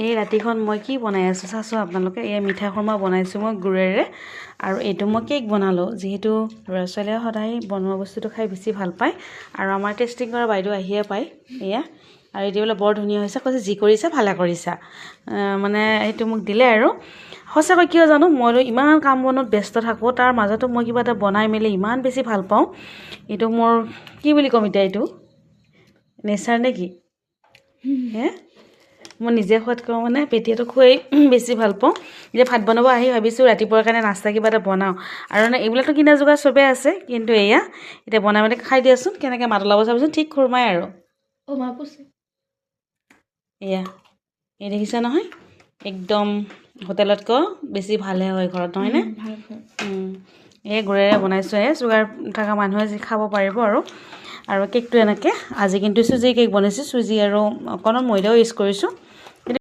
এই ৰাতিখন মই কি বনাই আছোঁ চাচোন আপোনালোকে। এই মিঠা খুৰ্মা বনাইছোঁ মই গুড়েৰে, আৰু এইটো মই কেক বনালোঁ। যিহেতু ল'ৰা ছোৱালীয়ে সদায় বনোৱা বস্তুটো খাই বেছি ভাল পায়, আৰু আমাৰ টেষ্টিং কৰা বাইদেউ আহিয়ে পায় এয়া। আৰু এইটো বোলে বৰ ধুনীয়া হৈছে, কৈছে যি কৰিছা ভালে কৰিছা, মানে সেইটো মোক দিলে। আৰু সঁচাকৈ কিয় জানো, মইতো ইমান কাম বনত ব্যস্ত থাকোঁ, তাৰ মাজতো মই কিবা এটা বনাই মেলি ইমান বেছি ভাল পাওঁ। এইটো মোৰ কি বুলি ক'ম এতিয়া, এইটো নেচাৰ নে কি হে। মই নিজে খোৱাত কওঁ মানে পেটিয়াটো খুৱাই বেছি ভাল পাওঁ। এতিয়া ভাত বনাব আহি ভাবিছোঁ ৰাতিপুৱাৰ কাৰণে নাস্তা কিবা এটা বনাওঁ, আৰু মানে এইবিলাকতো কিনা যোগাৰ চবেই আছে, কিন্তু এয়া এতিয়া বনাই মেলি খাই দিয়াচোন কেনেকৈ মাত ওলাব চাবচোন। ঠিক খুৰমাই আৰু এয়া এই দেখিছা নহয়, একদম হোটেলতকৈ বেছি ভালহে হয় ঘৰত, নহয়নে? এই গুড়েৰে বনাইছোঁ, চুগাৰ থকা মানুহে যি খাব পাৰিব। আৰু কেকটো এনেকৈ আজি কিন্তু চুজিৰ কেক বনাইছোঁ, চুজি আৰু অকণমান ময়দাও ইউজ কৰিছোঁ।